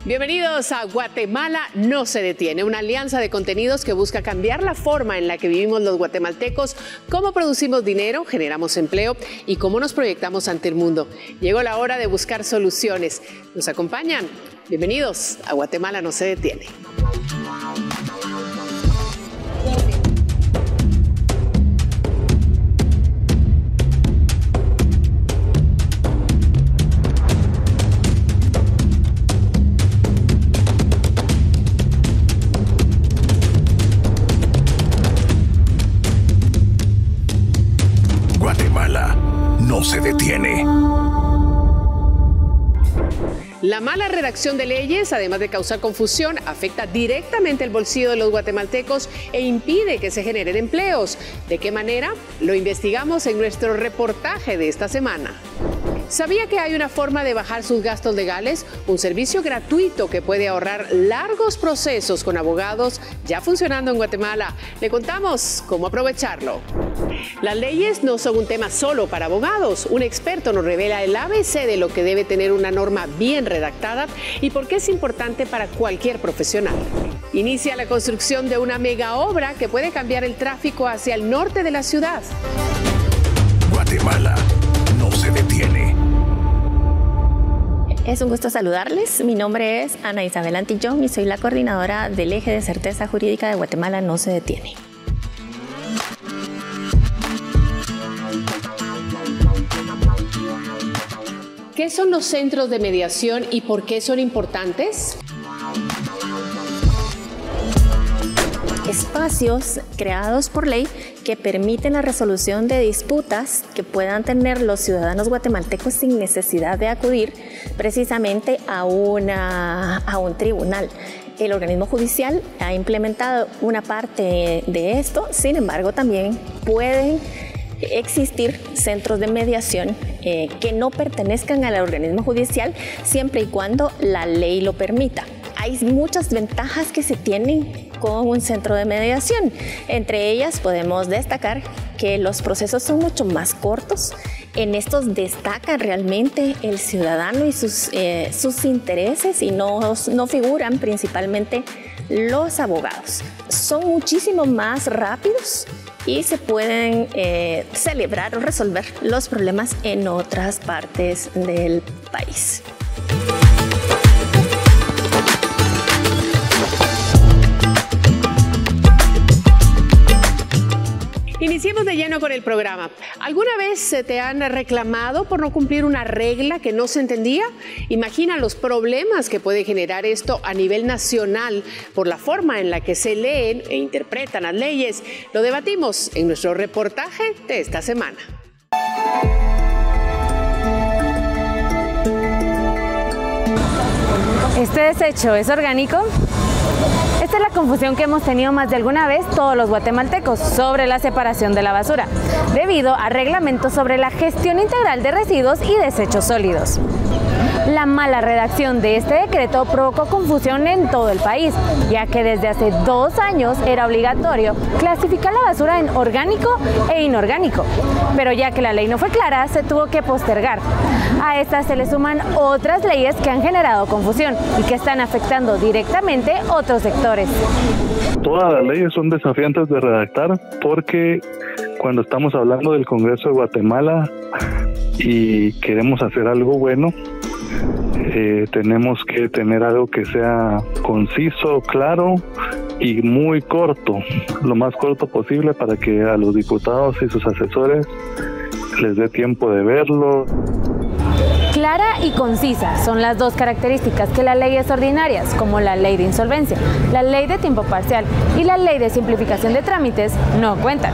Bienvenidos a Guatemala no se detiene, una alianza de contenidos que busca cambiar la forma en la que vivimos los guatemaltecos, cómo producimos dinero, generamos empleo y cómo nos proyectamos ante el mundo. Llegó la hora de buscar soluciones. ¿Nos acompañan? Bienvenidos a Guatemala no se detiene. Guatemala no se detiene. La mala redacción de leyes, además de causar confusión, afecta directamente el bolsillo de los guatemaltecos e impide que se generen empleos. ¿De qué manera? Lo investigamos en nuestro reportaje de esta semana. ¿Sabía que hay una forma de bajar sus gastos legales? Un servicio gratuito que puede ahorrar largos procesos con abogados ya funcionando en Guatemala. Le contamos cómo aprovecharlo. Las leyes no son un tema solo para abogados. Un experto nos revela el ABC de lo que debe tener una norma bien redactada y por qué es importante para cualquier profesional. Inicia la construcción de una mega obra que puede cambiar el tráfico hacia el norte de la ciudad. Guatemala no se detiene. Es un gusto saludarles. Mi nombre es Ana Isabel Antillón y soy la coordinadora del Eje de Certeza Jurídica de Guatemala no se detiene. ¿Qué son los centros de mediación y por qué son importantes? Espacios creados por ley que permiten la resolución de disputas que puedan tener los ciudadanos guatemaltecos sin necesidad de acudir precisamente a un tribunal. El organismo judicial ha implementado una parte de esto, sin embargo también pueden existir centros de mediación que no pertenezcan al organismo judicial siempre y cuando la ley lo permita. Hay muchas ventajas que se tienen con un centro de mediación. Entre ellas podemos destacar que los procesos son mucho más cortos. En estos destaca realmente el ciudadano y sus intereses y no figuran principalmente los abogados. Son muchísimo más rápidos y se pueden celebrar o resolver los problemas en otras partes del país. Iniciemos de lleno con el programa. ¿Alguna vez se te han reclamado por no cumplir una regla que no se entendía? Imagina los problemas que puede generar esto a nivel nacional por la forma en la que se leen e interpretan las leyes. Lo debatimos en nuestro reportaje de esta semana. ¿Este desecho es orgánico? Esta es la confusión que hemos tenido más de alguna vez todos los guatemaltecos sobre la separación de la basura, debido a reglamentos sobre la gestión integral de residuos y desechos sólidos. La mala redacción de este decreto provocó confusión en todo el país, ya que desde hace 2 años era obligatorio clasificar la basura en orgánico e inorgánico, pero ya que la ley no fue clara, se tuvo que postergar. A estas se le suman otras leyes que han generado confusión y que están afectando directamente otros sectores. Todas las leyes son desafiantes de redactar porque cuando estamos hablando del Congreso de Guatemala y queremos hacer algo bueno, tenemos que tener algo que sea conciso, claro y muy corto, lo más corto posible para que a los diputados y sus asesores les dé tiempo de verlo. Clara y concisa son las dos características que las leyes ordinarias, como la ley de insolvencia, la ley de tiempo parcial y la ley de simplificación de trámites, no cuentan.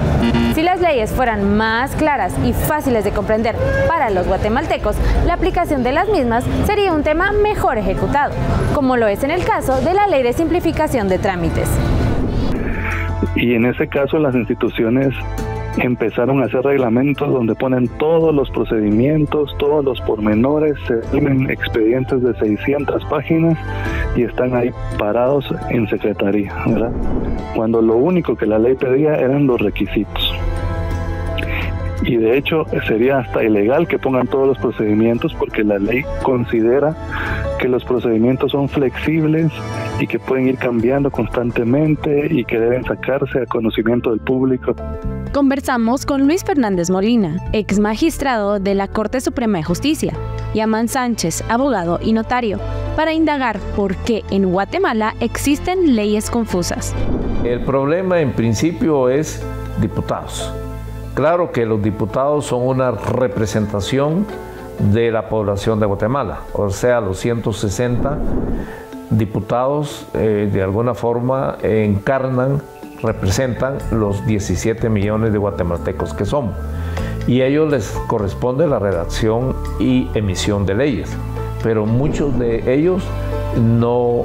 Si las leyes fueran más claras y fáciles de comprender para los guatemaltecos, la aplicación de las mismas sería un tema mejor ejecutado, como lo es en el caso de la ley de simplificación de trámites. Y en ese caso las instituciones empezaron a hacer reglamentos donde ponen todos los procedimientos, todos los pormenores, se tienen expedientes de 600 páginas y están ahí parados en secretaría, ¿verdad? Cuando lo único que la ley pedía eran los requisitos. Y de hecho sería hasta ilegal que pongan todos los procedimientos porque la ley considera que los procedimientos son flexibles y que pueden ir cambiando constantemente y que deben sacarse a conocimiento del público. Conversamos con Luis Fernández Molina, ex magistrado de la Corte Suprema de Justicia, y Amán Sánchez, abogado y notario, para indagar por qué en Guatemala existen leyes confusas. El problema en principio es diputados. Claro que los diputados son una representación de la población de Guatemala, o sea, los 160 diputados de alguna forma representan los 17 millones de guatemaltecos que somos, y a ellos les corresponde la redacción y emisión de leyes, pero muchos de ellos no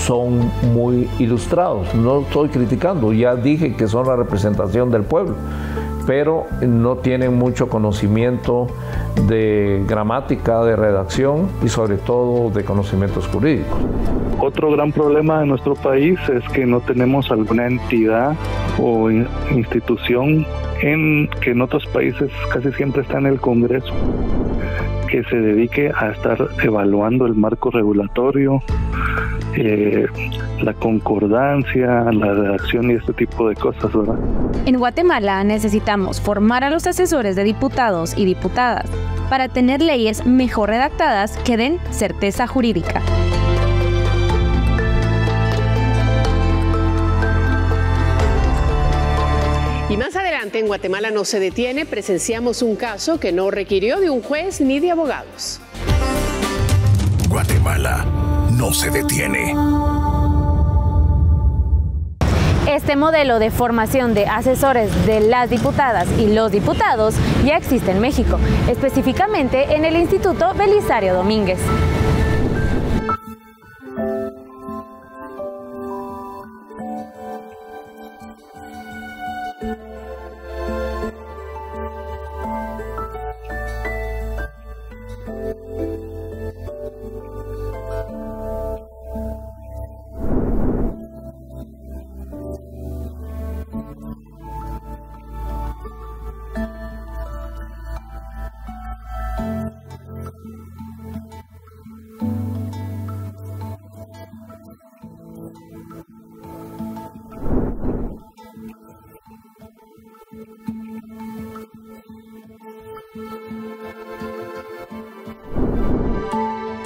son muy ilustrados. No estoy criticando, ya dije que son la representación del pueblo, pero no tienen mucho conocimiento de gramática, de redacción y sobre todo de conocimientos jurídicos. Otro gran problema de nuestro país es que no tenemos alguna entidad o institución que en otros países casi siempre está en el Congreso, que se dedique a estar evaluando el marco regulatorio, la concordancia, la redacción y este tipo de cosas, ¿verdad? En Guatemala necesitamos formar a los asesores de diputados y diputadas para tener leyes mejor redactadas que den certeza jurídica. Y más adelante, en Guatemala no se detiene, presenciamos un caso que no requirió de un juez ni de abogados. Guatemala no se detiene. Este modelo de formación de asesores de las diputadas y los diputados ya existe en México, específicamente en el Instituto Belisario Domínguez.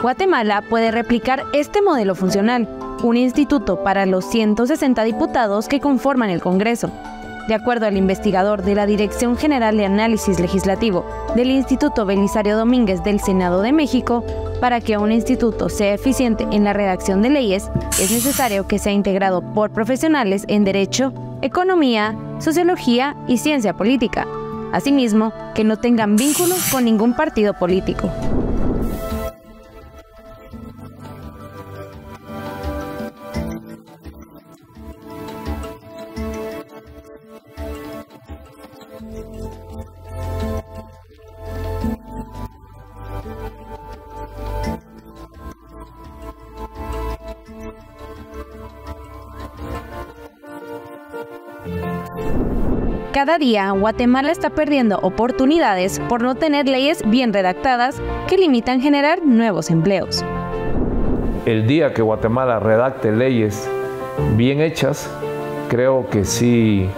Guatemala puede replicar este modelo funcional, un instituto para los 160 diputados que conforman el Congreso. De acuerdo al investigador de la Dirección General de Análisis Legislativo del Instituto Belisario Domínguez del Senado de México, para que un instituto sea eficiente en la redacción de leyes, es necesario que sea integrado por profesionales en Derecho, Economía, Sociología y Ciencia Política. Asimismo, que no tengan vínculos con ningún partido político. Cada día, Guatemala está perdiendo oportunidades por no tener leyes bien redactadas que limitan generar nuevos empleos. El día que Guatemala redacte leyes bien hechas, creo que sí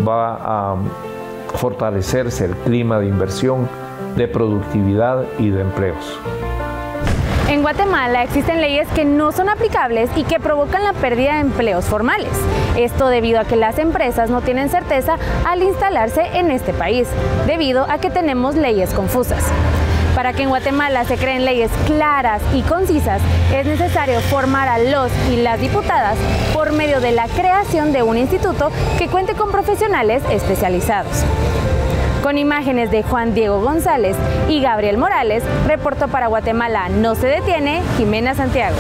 va a fortalecerse el clima de inversión, de productividad y de empleos. En Guatemala existen leyes que no son aplicables y que provocan la pérdida de empleos formales. Esto debido a que las empresas no tienen certeza al instalarse en este país, debido a que tenemos leyes confusas. Para que en Guatemala se creen leyes claras y concisas, es necesario formar a los y las diputadas por medio de la creación de un instituto que cuente con profesionales especializados. Con imágenes de Juan Diego González y Gabriel Morales, reportó para Guatemala No se detiene, Jimena Santiago.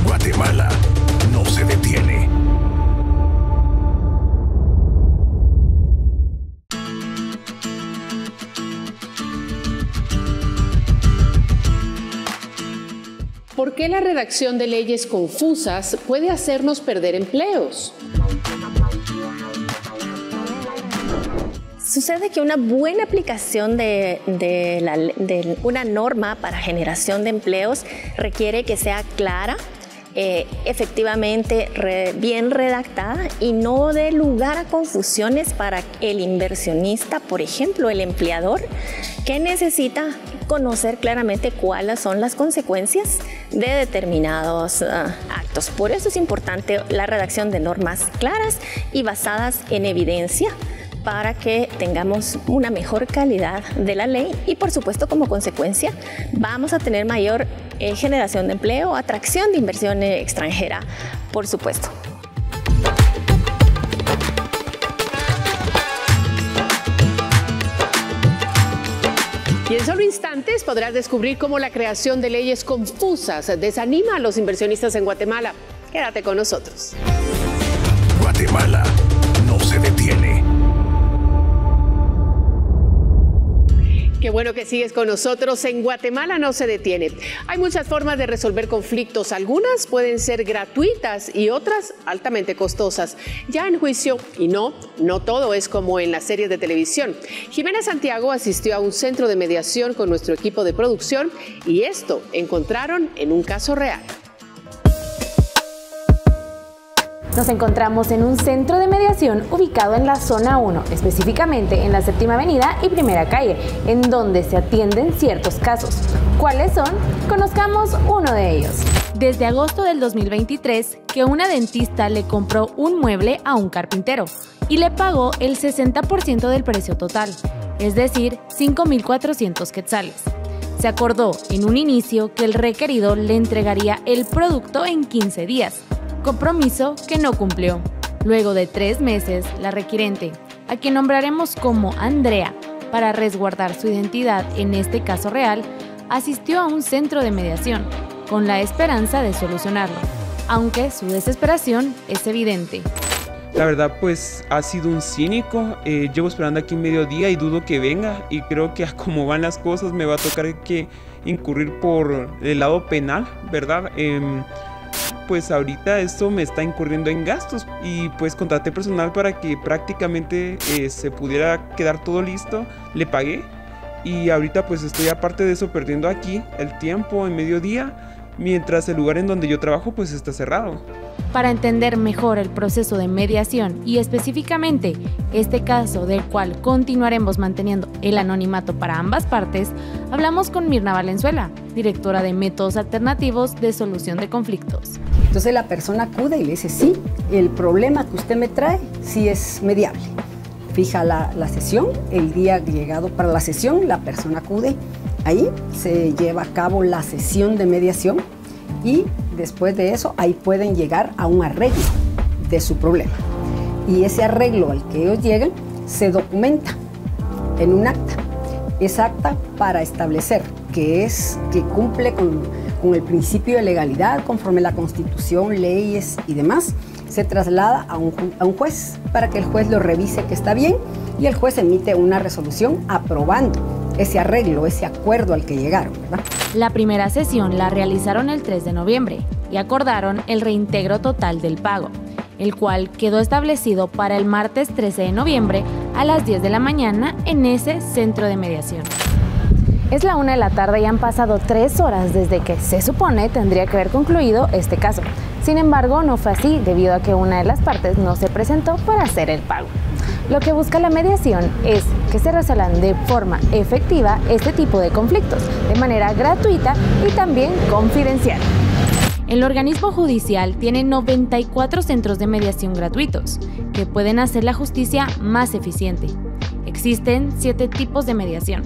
Guatemala la redacción de leyes confusas puede hacernos perder empleos? Sucede que una buena aplicación de una norma para generación de empleos requiere que sea clara, efectivamente bien redactada y no dé lugar a confusiones para el inversionista, por ejemplo, el empleador, que necesita conocer claramente cuáles son las consecuencias de determinados actos. Por eso es importante la redacción de normas claras y basadas en evidencia, para que tengamos una mejor calidad de la ley y, por supuesto, como consecuencia vamos a tener mayor generación de empleo, atracción de inversión extranjera, por supuesto. Y en solo instantes podrás descubrir cómo la creación de leyes confusas desanima a los inversionistas en Guatemala. Quédate con nosotros. Guatemala no se detiene. Qué bueno que sigues con nosotros. En Guatemala no se detiene. Hay muchas formas de resolver conflictos. Algunas pueden ser gratuitas y otras altamente costosas. Ya en juicio, y no todo es como en las series de televisión. Jimena Santiago asistió a un centro de mediación con nuestro equipo de producción y esto encontraron en un caso real. Nos encontramos en un centro de mediación ubicado en la zona 1, específicamente en la 7ª Avenida y 1ª Calle, en donde se atienden ciertos casos. ¿Cuáles son? Conozcamos uno de ellos. Desde agosto del 2023, que una dentista le compró un mueble a un carpintero y le pagó el 60% del precio total, es decir, 5.400 quetzales. Se acordó en un inicio que el requerido le entregaría el producto en 15 días. Compromiso que no cumplió. Luego de 3 meses, la requirente, a quien nombraremos como Andrea, para resguardar su identidad en este caso real, asistió a un centro de mediación, con la esperanza de solucionarlo, aunque su desesperación es evidente. La verdad, pues ha sido un cínico. Llevo esperando aquí mediodía y dudo que venga, y creo que a cómo van las cosas me va a tocar que incurrir por el lado penal, ¿verdad? Pues ahorita esto me está incurriendo en gastos y pues contraté personal para que prácticamente se pudiera quedar todo listo. Le pagué y ahorita pues estoy, aparte de eso, perdiendo aquí el tiempo en mediodía, mientras el lugar en donde yo trabajo pues está cerrado. Para entender mejor el proceso de mediación y específicamente este caso, del cual continuaremos manteniendo el anonimato para ambas partes, hablamos con Mirna Valenzuela, directora de Métodos Alternativos de Solución de Conflictos. Entonces la persona acude y le dice: sí, el problema que usted me trae sí es mediable. Fija la sesión, el día llegado para la sesión, la persona acude, ahí se lleva a cabo la sesión de mediación y después de eso ahí pueden llegar a un arreglo de su problema. Y ese arreglo al que ellos llegan se documenta en un acta. Es acta para establecer que cumple con el principio de legalidad conforme la Constitución, leyes y demás. Se traslada a un juez para que el juez lo revise que está bien y el juez emite una resolución aprobando ese arreglo, ese acuerdo al que llegaron, ¿verdad? La primera sesión la realizaron el 3 de noviembre y acordaron el reintegro total del pago, el cual quedó establecido para el martes 13 de noviembre a las 10 de la mañana en ese centro de mediación. Es la 1 de la tarde y han pasado 3 horas desde que se supone tendría que haber concluido este caso. Sin embargo, no fue así debido a que una de las partes no se presentó para hacer el pago. Lo que busca la mediación es que se resuelvan de forma efectiva este tipo de conflictos, de manera gratuita y también confidencial. El organismo judicial tiene 94 centros de mediación gratuitos, que pueden hacer la justicia más eficiente. Existen 7 tipos de mediación: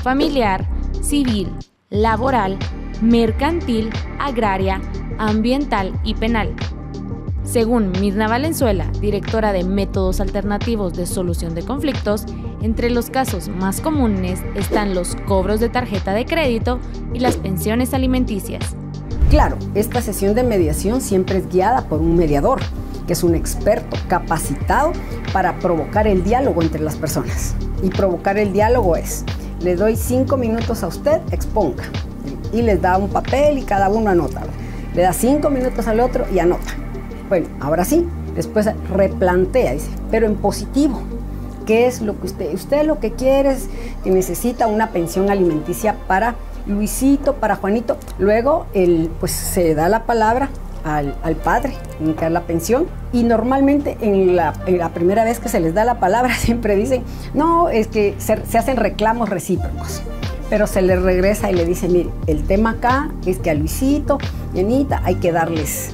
familiar, civil, laboral, mercantil, agraria, ambiental y penal. Según Mirna Valenzuela, directora de Métodos Alternativos de Solución de Conflictos, entre los casos más comunes están los cobros de tarjeta de crédito y las pensiones alimenticias. Claro, esta sesión de mediación siempre es guiada por un mediador, que es un experto capacitado para provocar el diálogo entre las personas. Y provocar el diálogo es: le doy 5 minutos a usted, exponga. Y les da un papel y cada uno anota. le da 5 minutos al otro y anota. Bueno, ahora sí, después replantea, dice, pero en positivo. ¿Qué es lo que usted lo que quiere es que necesita una pensión alimenticia para Luisito, para Juanito? Luego, pues se da la palabra al padre, indicar la pensión, y normalmente en la primera vez que se les da la palabra siempre dicen, no, es que se hacen reclamos recíprocos, pero se les regresa y le dice, mire, el tema acá es que a Luisito y Anita hay que darles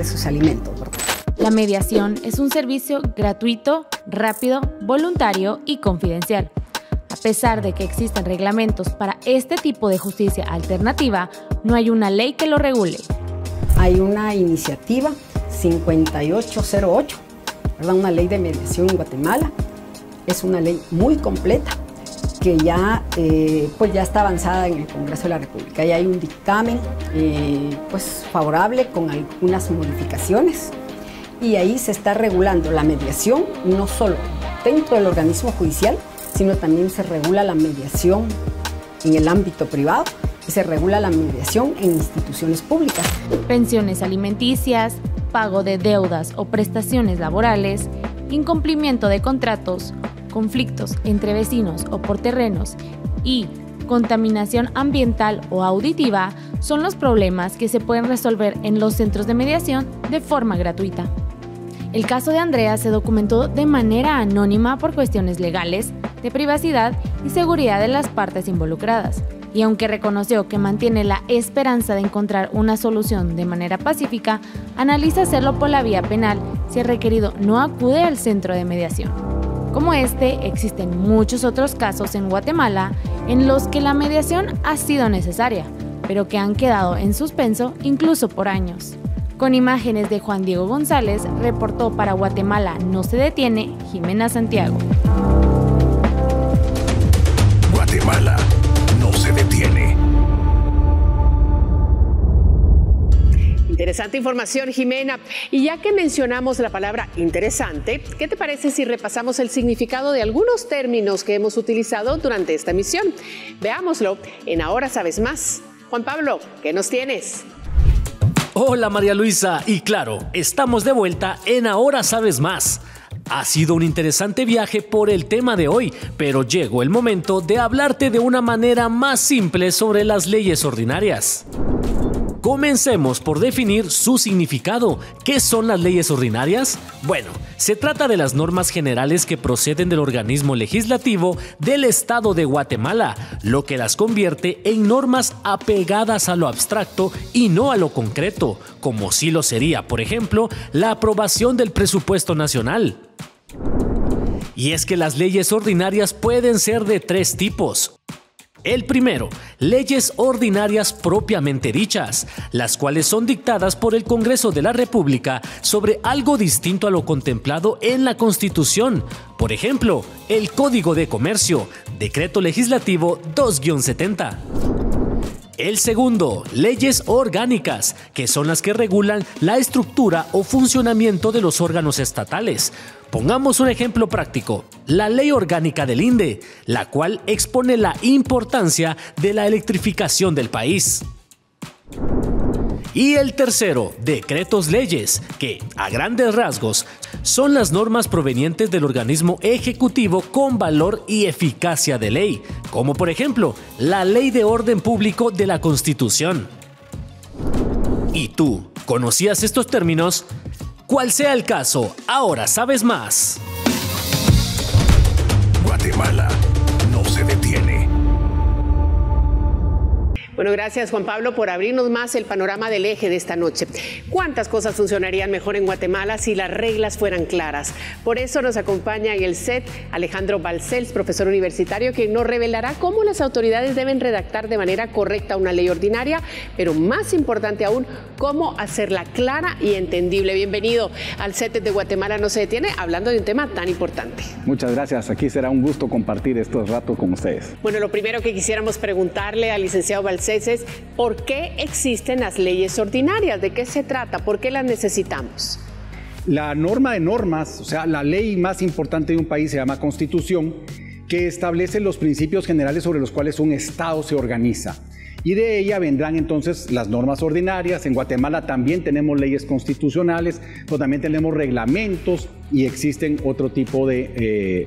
sus alimentos, ¿verdad? La mediación es un servicio gratuito, rápido, voluntario y confidencial. A pesar de que existen reglamentos para este tipo de justicia alternativa, no hay una ley que lo regule. Hay una iniciativa 5808, ¿verdad? Una ley de mediación en Guatemala. Es una ley muy completa que ya está avanzada en el Congreso de la República. Y hay un dictamen favorable con algunas modificaciones. Y ahí se está regulando la mediación, no solo dentro del organismo judicial, sino también se regula la mediación en el ámbito privado y se regula la mediación en instituciones públicas. Pensiones alimenticias, pago de deudas o prestaciones laborales, incumplimiento de contratos, conflictos entre vecinos o por terrenos y contaminación ambiental o auditiva son los problemas que se pueden resolver en los centros de mediación de forma gratuita. El caso de Andrea se documentó de manera anónima por cuestiones legales, de privacidad y seguridad de las partes involucradas. Y aunque reconoció que mantiene la esperanza de encontrar una solución de manera pacífica, analiza hacerlo por la vía penal si el requerido no acude al centro de mediación. Como este, existen muchos otros casos en Guatemala en los que la mediación ha sido necesaria, pero que han quedado en suspenso incluso por años. Con imágenes de Juan Diego González, reportó para Guatemala No se detiene, Jimena Santiago. Guatemala no se detiene. Interesante información, Jimena. Y ya que mencionamos la palabra interesante, ¿qué te parece si repasamos el significado de algunos términos que hemos utilizado durante esta emisión? Veámoslo en Ahora Sabes Más. Juan Pablo, ¿qué nos tienes? Hola María Luisa, y claro, estamos de vuelta en Ahora Sabes Más. Ha sido un interesante viaje por el tema de hoy, pero llegó el momento de hablarte de una manera más simple sobre las leyes ordinarias. Comencemos por definir su significado. ¿Qué son las leyes ordinarias? Bueno, se trata de las normas generales que proceden del organismo legislativo del Estado de Guatemala, lo que las convierte en normas apegadas a lo abstracto y no a lo concreto, como sí lo sería, por ejemplo, la aprobación del presupuesto nacional. Y es que las leyes ordinarias pueden ser de 3 tipos. El primero, leyes ordinarias propiamente dichas, las cuales son dictadas por el Congreso de la República sobre algo distinto a lo contemplado en la Constitución. Por ejemplo, el Código de Comercio, Decreto Legislativo 2-70. El segundo, leyes orgánicas, que son las que regulan la estructura o funcionamiento de los órganos estatales. Pongamos un ejemplo práctico, la Ley Orgánica del INDE, la cual expone la importancia de la electrificación del país. Y el tercero, decretos leyes, que, a grandes rasgos, son las normas provenientes del organismo ejecutivo con valor y eficacia de ley, como por ejemplo, la Ley de Orden Público de la Constitución. ¿Y tú, conocías estos términos? Cual sea el caso, ahora sabes más. Guatemala no se detiene. Bueno, gracias Juan Pablo por abrirnos más el panorama del eje de esta noche. ¿Cuántas cosas funcionarían mejor en Guatemala si las reglas fueran claras? Por eso nos acompaña en el set Alejandro Balcells, profesor universitario, quien nos revelará cómo las autoridades deben redactar de manera correcta una ley ordinaria, pero más importante aún, cómo hacerla clara y entendible. Bienvenido al set de Guatemala no se detiene, hablando de un tema tan importante. Muchas gracias, aquí será un gusto compartir estos ratos con ustedes. Bueno, lo primero que quisiéramos preguntarle al licenciado Balcells es ¿por qué existen las leyes ordinarias? ¿De qué se trata? ¿Por qué las necesitamos? La norma de normas, o sea, la ley más importante de un país se llama Constitución, que establece los principios generales sobre los cuales un Estado se organiza. y de ella vendrán entonces las normas ordinarias. En Guatemala también tenemos leyes constitucionales, pero también tenemos reglamentos y existen otro tipo de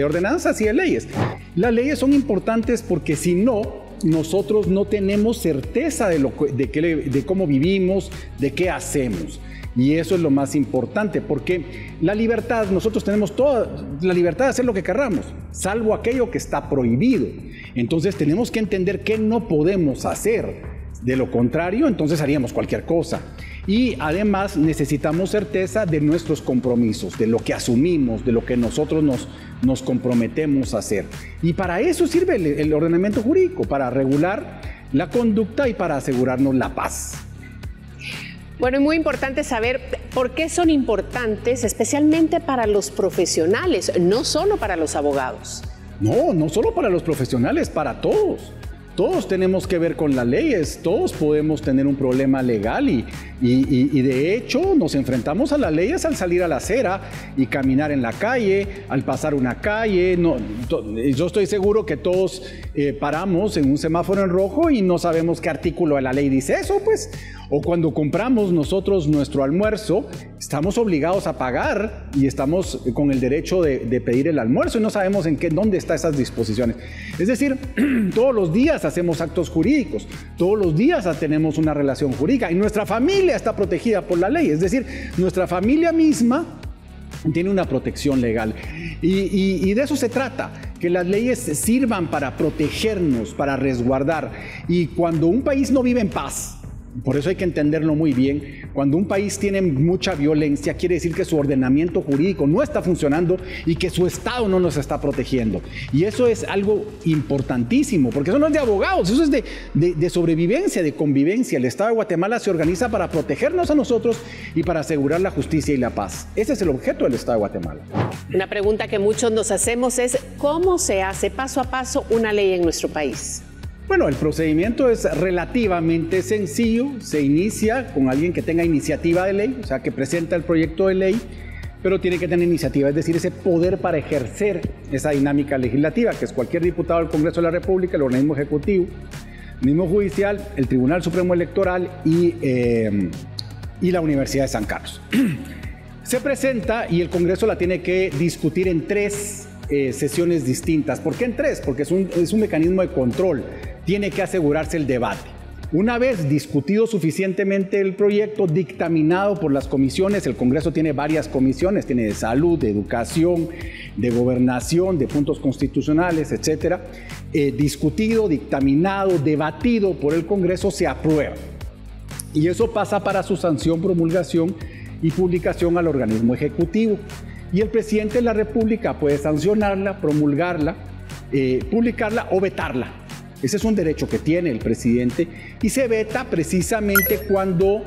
ordenanzas y de leyes. Las leyes son importantes porque si no, nosotros no tenemos certeza de cómo vivimos, de qué hacemos. Y eso es lo más importante, porque la libertad, nosotros tenemos toda la libertad de hacer lo que querramos, salvo aquello que está prohibido. Entonces tenemos que entender qué no podemos hacer. De lo contrario, entonces haríamos cualquier cosa. Y además necesitamos certeza de nuestros compromisos, de lo que asumimos, de lo que nosotros nos comprometemos a hacer. Y para eso sirve el ordenamiento jurídico, para regular la conducta y para asegurarnos la paz. Bueno, es muy importante saber por qué son importantes, especialmente para los profesionales, no solo para los abogados. No solo para los profesionales, para todos. Todos tenemos que ver con las leyes, todos podemos tener un problema legal y de hecho nos enfrentamos a las leyes al salir a la acera y caminar en la calle, al pasar una calle. Yo estoy seguro que todos paramos en un semáforo en rojo y no sabemos qué artículo de la ley dice eso, pues. O cuando compramos nosotros nuestro almuerzo, estamos obligados a pagar y estamos con el derecho de pedir el almuerzo y no sabemos dónde están esas disposiciones. Es decir, todos los días hacemos actos jurídicos, todos los días tenemos una relación jurídica y nuestra familia está protegida por la ley. Es decir, nuestra familia misma tiene una protección legal y de eso se trata, que las leyes sirvan para protegernos, para resguardar. Y cuando un país no vive en paz, por eso hay que entenderlo muy bien, cuando un país tiene mucha violencia, quiere decir que su ordenamiento jurídico no está funcionando y que su Estado no nos está protegiendo. Y eso es algo importantísimo, porque eso no es de abogados, eso es de sobrevivencia, de convivencia. El Estado de Guatemala se organiza para protegernos a nosotros y para asegurar la justicia y la paz. Ese es el objeto del Estado de Guatemala. Una pregunta que muchos nos hacemos es, ¿cómo se hace paso a paso una ley en nuestro país? Bueno, el procedimiento es relativamente sencillo. Se inicia con alguien que tenga iniciativa de ley, o sea, que presenta el proyecto de ley, pero tiene que tener iniciativa, es decir, ese poder para ejercer esa dinámica legislativa, que es cualquier diputado del Congreso de la República, el organismo ejecutivo, el mismo judicial, el Tribunal Supremo Electoral y la Universidad de San Carlos. Se presenta y el Congreso la tiene que discutir en 3 sesiones distintas. ¿Por qué en 3? Porque es un mecanismo de control. Tiene que asegurarse el debate. Una vez discutido suficientemente el proyecto, dictaminado por las comisiones, el Congreso tiene varias comisiones, tiene de salud, de educación, de gobernación, de puntos constitucionales, etcétera. Discutido, dictaminado, debatido por el Congreso, se aprueba. Y eso pasa para su sanción, promulgación y publicación al organismo ejecutivo. Y el presidente de la República puede sancionarla, promulgarla, publicarla o vetarla. Ese es un derecho que tiene el presidente y se veta precisamente cuando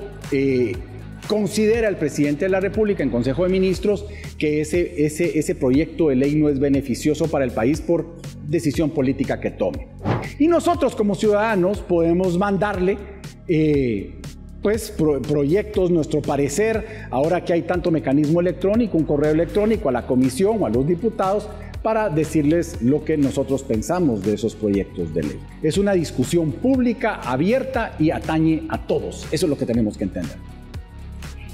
considera el presidente de la República en Consejo de Ministros que ese proyecto de ley no es beneficioso para el país por decisión política que tome. Y nosotros como ciudadanos podemos mandarle proyectos, nuestro parecer, ahora que hay tanto mecanismo electrónico, un correo electrónico a la comisión o a los diputados, para decirles lo que nosotros pensamos de esos proyectos de ley. Es una discusión pública, abierta y atañe a todos. Eso es lo que tenemos que entender.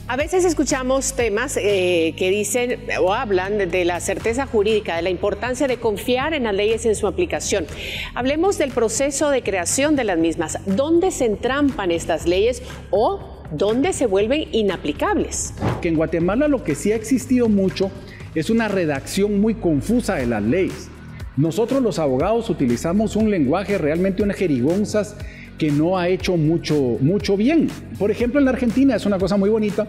A veces escuchamos temas que dicen o hablan de la certeza jurídica, de la importancia de confiar en las leyes en su aplicación. Hablemos del proceso de creación de las mismas. ¿Dónde se entrampan estas leyes o dónde se vuelven inaplicables? Que en Guatemala lo que sí ha existido mucho es una redacción muy confusa de las leyes. Nosotros los abogados utilizamos un lenguaje, realmente unas jerigonzas que no ha hecho mucho bien. Por ejemplo, en la Argentina es una cosa muy bonita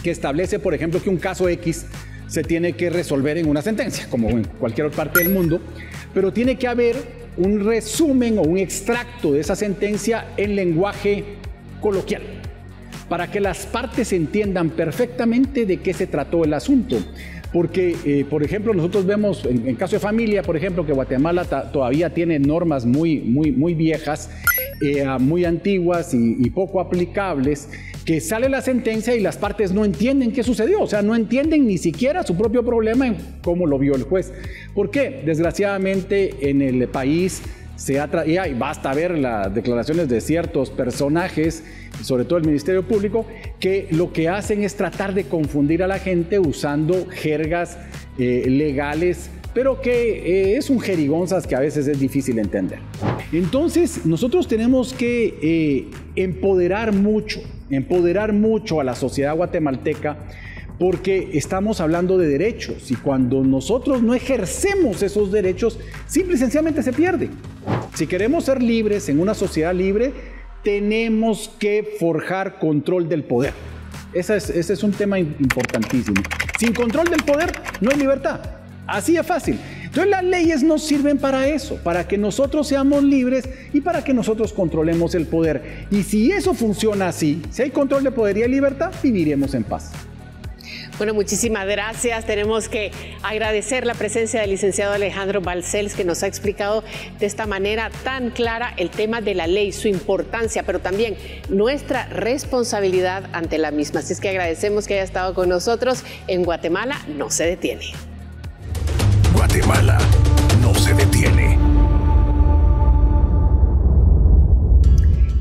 que establece, por ejemplo, que un caso X se tiene que resolver en una sentencia, como en cualquier otra parte del mundo, pero tiene que haber un resumen o un extracto de esa sentencia en lenguaje coloquial, para que las partes entiendan perfectamente de qué se trató el asunto. Porque, por ejemplo, nosotros vemos, en caso de familia, por ejemplo, que Guatemala todavía tiene normas muy viejas, muy antiguas y poco aplicables, que sale la sentencia y las partes no entienden qué sucedió, o sea, no entienden ni siquiera su propio problema en cómo lo vio el juez. ¿Por qué? Desgraciadamente, en el país y basta ver las declaraciones de ciertos personajes, sobre todo el Ministerio Público, que lo que hacen es tratar de confundir a la gente usando jergas legales, pero que es un jerigonzas que a veces es difícil entender. Entonces, nosotros tenemos que empoderar mucho a la sociedad guatemalteca, porque estamos hablando de derechos y cuando nosotros no ejercemos esos derechos, simple y sencillamente se pierde. Si queremos ser libres en una sociedad libre, tenemos que forjar control del poder. Ese es un tema importantísimo. Sin control del poder no hay libertad. Así es fácil. Entonces las leyes nos sirven para eso, para que nosotros seamos libres y para que nosotros controlemos el poder. Y si eso funciona así, si hay control de poder y hay libertad, viviremos en paz. Bueno, muchísimas gracias. Tenemos que agradecer la presencia del licenciado Alejandro Balcells, que nos ha explicado de esta manera tan clara el tema de la ley, su importancia, pero también nuestra responsabilidad ante la misma. Así es que agradecemos que haya estado con nosotros. En Guatemala no se detiene. Guatemala no se detiene.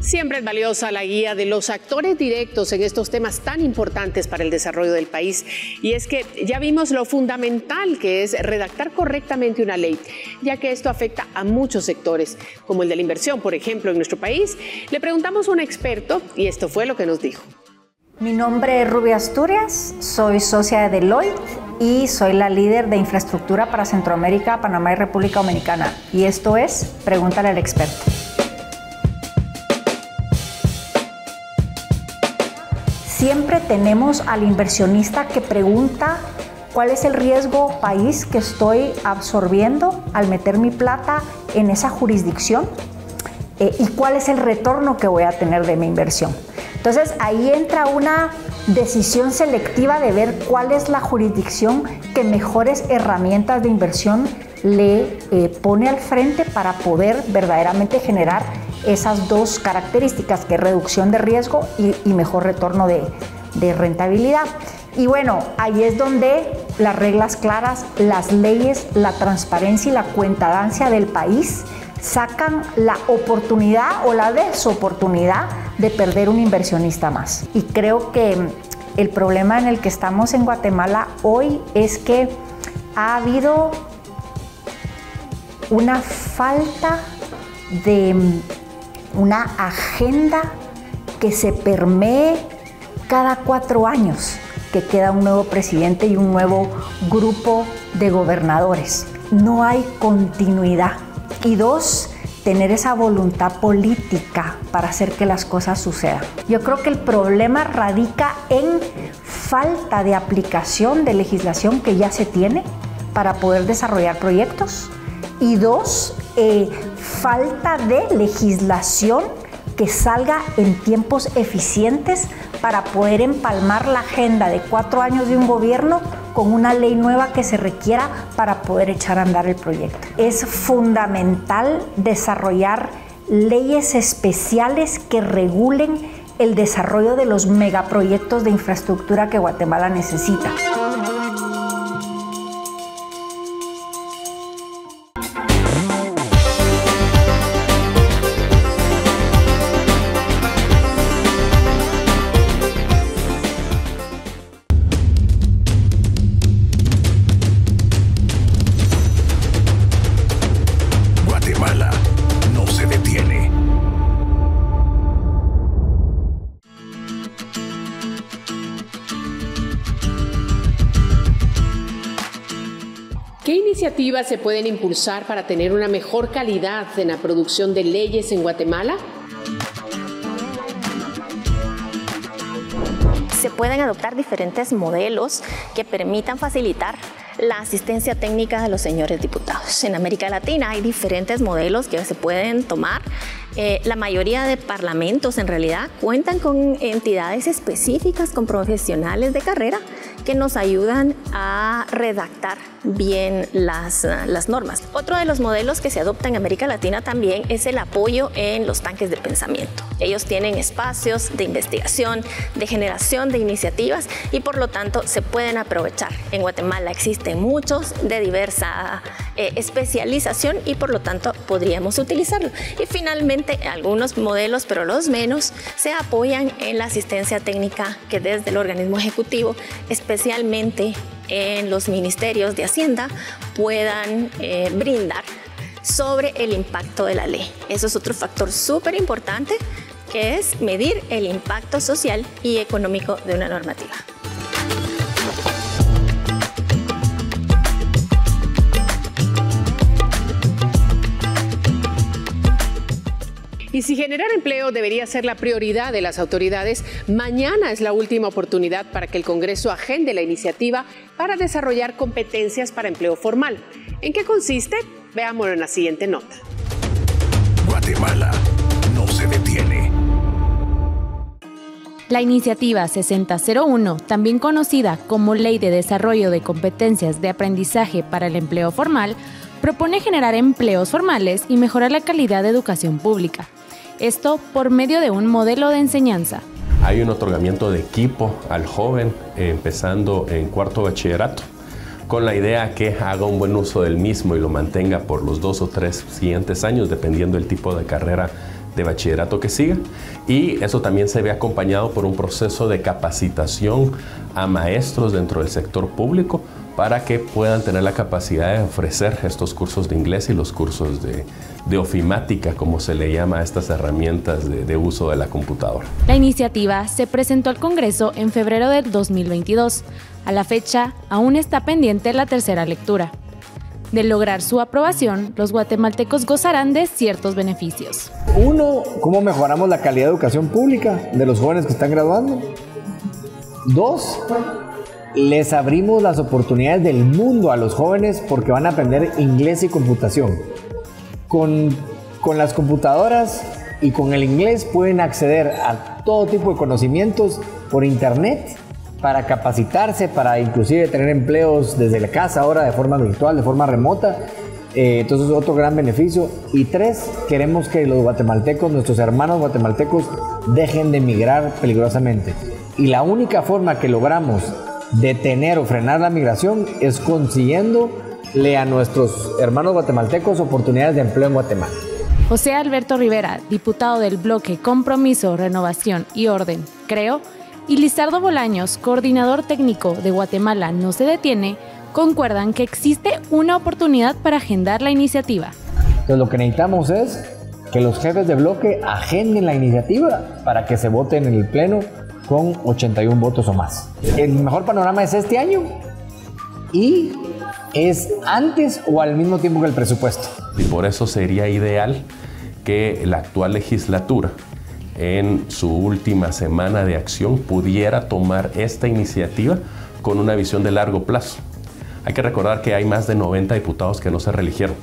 Siempre es valiosa la guía de los actores directos en estos temas tan importantes para el desarrollo del país. Y es que ya vimos lo fundamental que es redactar correctamente una ley, ya que esto afecta a muchos sectores, como el de la inversión, por ejemplo, en nuestro país. Le preguntamos a un experto y esto fue lo que nos dijo. Mi nombre es Rubia Asturias, soy socia de Deloitte y soy la líder de infraestructura para Centroamérica, Panamá y República Dominicana. Y esto es Pregúntale al experto. Siempre tenemos al inversionista que pregunta cuál es el riesgo país que estoy absorbiendo al meter mi plata en esa jurisdicción y cuál es el retorno que voy a tener de mi inversión. Entonces ahí entra una decisión selectiva de ver cuál es la jurisdicción que mejores herramientas de inversión le pone al frente para poder verdaderamente generar esas dos características, que es reducción de riesgo y mejor retorno de rentabilidad. Y bueno, ahí es donde las reglas claras, las leyes, la transparencia y la cuentadancia del país sacan la oportunidad o la desoportunidad de perder un inversionista más. Y creo que el problema en el que estamos en Guatemala hoy es que ha habido una falta de una agenda que se permee cada 4 años, que queda un nuevo presidente y un nuevo grupo de gobernadores. No hay continuidad. Y 2, tener esa voluntad política para hacer que las cosas sucedan. Yo creo que el problema radica en falta de aplicación de legislación que ya se tiene para poder desarrollar proyectos. Y 2, falta de legislación que salga en tiempos eficientes para poder empalmar la agenda de 4 años de un gobierno con una ley nueva que se requiera para poder echar a andar el proyecto. Es fundamental desarrollar leyes especiales que regulen el desarrollo de los megaproyectos de infraestructura que Guatemala necesita. ¿Qué iniciativas se pueden impulsar para tener una mejor calidad en la producción de leyes en Guatemala? Se pueden adoptar diferentes modelos que permitan facilitar la asistencia técnica de los señores diputados. En América Latina hay diferentes modelos que se pueden tomar. La mayoría de parlamentos en realidad cuentan con entidades específicas, con profesionales de carrera que nos ayudan a redactar bien las normas. Otro de los modelos que se adopta en América Latina también es el apoyo en los tanques de pensamiento. Ellos tienen espacios de investigación, de generación de iniciativas y por lo tanto se pueden aprovechar. En Guatemala existen muchos de diversa especialización y por lo tanto podríamos utilizarlo. Y finalmente algunos modelos, pero los menos, se apoyan en la asistencia técnica que desde el organismo ejecutivo, especialmente en los ministerios de Hacienda, puedan brindar sobre el impacto de la ley. Eso es otro factor súper importante, que es medir el impacto social y económico de una normativa. Y si generar empleo debería ser la prioridad de las autoridades, mañana es la última oportunidad para que el Congreso agende la iniciativa para desarrollar competencias para empleo formal. ¿En qué consiste? Veámoslo en la siguiente nota. Guatemala no se detiene. La iniciativa 6001, también conocida como Ley de Desarrollo de Competencias de Aprendizaje para el Empleo Formal, propone generar empleos formales y mejorar la calidad de educación pública. Esto por medio de un modelo de enseñanza. Hay un otorgamiento de equipo al joven empezando en cuarto bachillerato, con la idea que haga un buen uso del mismo y lo mantenga por los 2 o 3 siguientes años, dependiendo del tipo de carrera de bachillerato que siga. Y eso también se ve acompañado por un proceso de capacitación a maestros dentro del sector público para que puedan tener la capacidad de ofrecer estos cursos de inglés y los cursos de ofimática, como se le llama a estas herramientas de uso de la computadora. La iniciativa se presentó al Congreso en febrero del 2022. A la fecha, aún está pendiente la tercera lectura. De lograr su aprobación, los guatemaltecos gozarán de ciertos beneficios. 1, ¿cómo mejoramos la calidad de educación pública de los jóvenes que están graduando? 2, les abrimos las oportunidades del mundo a los jóvenes porque van a aprender inglés y computación. Con las computadoras y con el inglés pueden acceder a todo tipo de conocimientos por internet para capacitarse, para inclusive tener empleos desde la casa ahora de forma virtual, de forma remota. Entonces otro gran beneficio. Y 3, queremos que los guatemaltecos, nuestros hermanos guatemaltecos, dejen de emigrar peligrosamente. Y la única forma que logramos detener o frenar la migración es consiguiéndole a nuestros hermanos guatemaltecos oportunidades de empleo en Guatemala. José Alberto Rivera, diputado del bloque Compromiso, Renovación y Orden, CREO, y Lizardo Bolaños, coordinador técnico de Guatemala no se detiene, concuerdan que existe una oportunidad para agendar la iniciativa. Entonces lo que necesitamos es que los jefes de bloque agenden la iniciativa para que se vote en el Pleno con 81 votos o más. El mejor panorama es este año y es antes o al mismo tiempo que el presupuesto. Y por eso sería ideal que la actual legislatura, en su última semana de acción, pudiera tomar esta iniciativa con una visión de largo plazo. Hay que recordar que hay más de 90 diputados que no se reeligieron.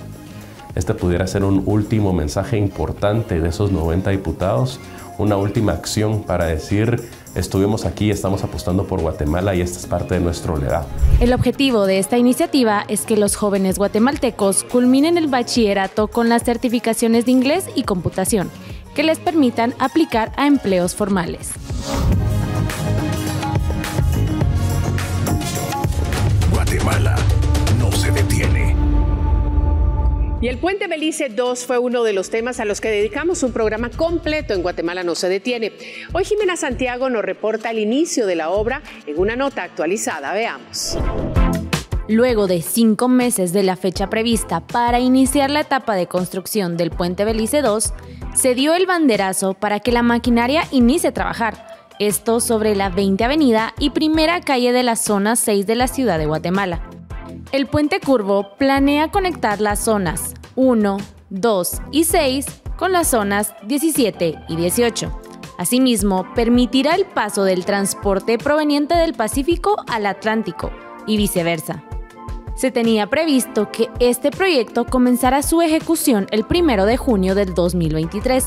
Este pudiera ser un último mensaje importante de esos 90 diputados, una última acción para decir: estuvimos aquí, estamos apostando por Guatemala y esta es parte de nuestro legado. El objetivo de esta iniciativa es que los jóvenes guatemaltecos culminen el bachillerato con las certificaciones de inglés y computación, que les permitan aplicar a empleos formales. Guatemala no se detiene. Y el Puente Belice 2 fue uno de los temas a los que dedicamos un programa completo en Guatemala no se detiene. Hoy Jimena Santiago nos reporta el inicio de la obra en una nota actualizada. Veamos. Luego de 5 meses de la fecha prevista para iniciar la etapa de construcción del Puente Belice 2, se dio el banderazo para que la maquinaria inicie a trabajar. Esto sobre la 20 Avenida y primera calle de la zona 6 de la ciudad de Guatemala. El puente curvo planea conectar las zonas 1, 2 y 6 con las zonas 17 y 18. Asimismo, permitirá el paso del transporte proveniente del Pacífico al Atlántico y viceversa. Se tenía previsto que este proyecto comenzara su ejecución el 1 de junio del 2023.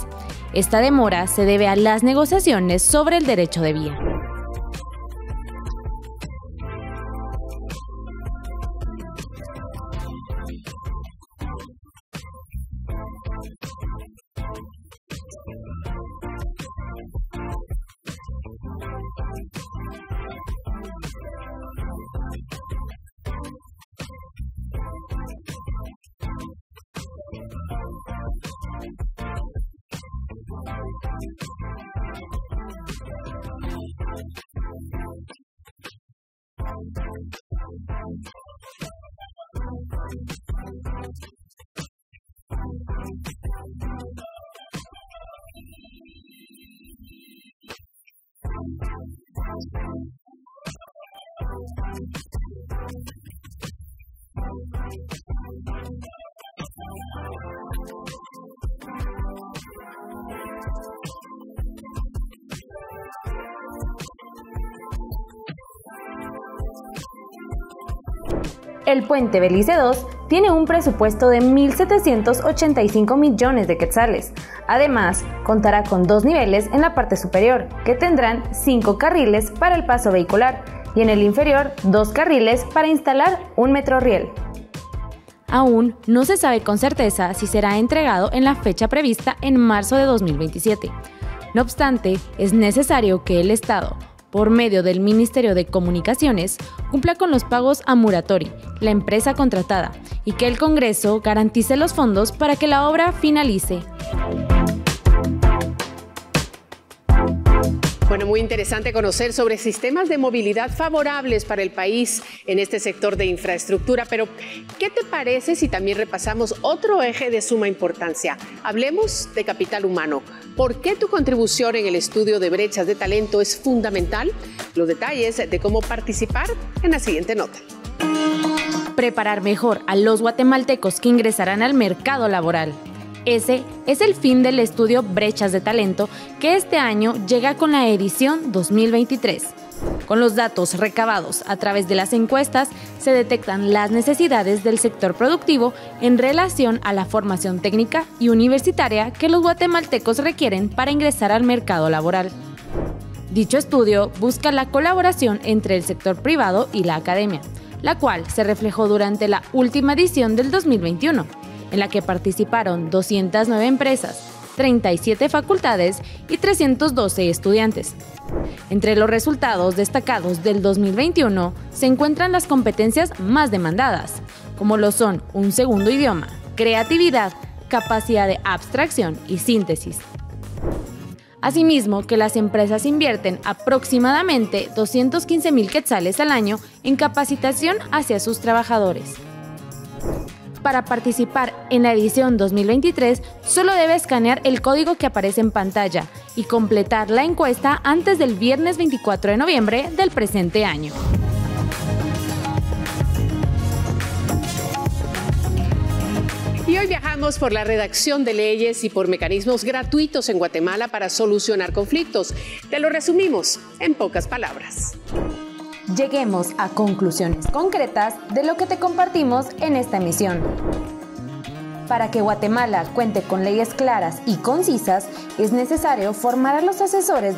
Esta demora se debe a las negociaciones sobre el derecho de vía. El puente Belice II tiene un presupuesto de 1.785 millones de quetzales. Además, contará con 2 niveles en la parte superior, que tendrán 5 carriles para el paso vehicular, y en el inferior 2 carriles para instalar un metrorriel. Aún no se sabe con certeza si será entregado en la fecha prevista en marzo de 2027. No obstante, es necesario que el Estado, por medio del Ministerio de Comunicaciones, cumpla con los pagos a Muratori, la empresa contratada, y que el Congreso garantice los fondos para que la obra finalice. Bueno, muy interesante conocer sobre sistemas de movilidad favorables para el país en este sector de infraestructura, pero ¿qué te parece si también repasamos otro eje de suma importancia? Hablemos de capital humano. ¿Por qué tu contribución en el estudio de brechas de talento es fundamental? Los detalles de cómo participar en la siguiente nota. Preparar mejor a los guatemaltecos que ingresarán al mercado laboral. Ese es el fin del estudio Brechas de Talento, que este año llega con la edición 2023. Con los datos recabados a través de las encuestas, se detectan las necesidades del sector productivo en relación a la formación técnica y universitaria que los guatemaltecos requieren para ingresar al mercado laboral. Dicho estudio busca la colaboración entre el sector privado y la academia, la cual se reflejó durante la última edición del 2021. En la que participaron 209 empresas, 37 facultades y 312 estudiantes. Entre los resultados destacados del 2021 se encuentran las competencias más demandadas, como lo son un segundo idioma, creatividad, capacidad de abstracción y síntesis. Asimismo, que las empresas invierten aproximadamente 215,000 quetzales al año en capacitación hacia sus trabajadores. Para participar en la edición 2023, solo debe escanear el código que aparece en pantalla y completar la encuesta antes del viernes 24 de noviembre del presente año. Y hoy viajamos por la redacción de leyes y por mecanismos gratuitos en Guatemala para solucionar conflictos. Te lo resumimos en pocas palabras. Lleguemos a conclusiones concretas de lo que te compartimos en esta emisión. Para que Guatemala cuente con leyes claras y concisas, es necesario formar a los asesores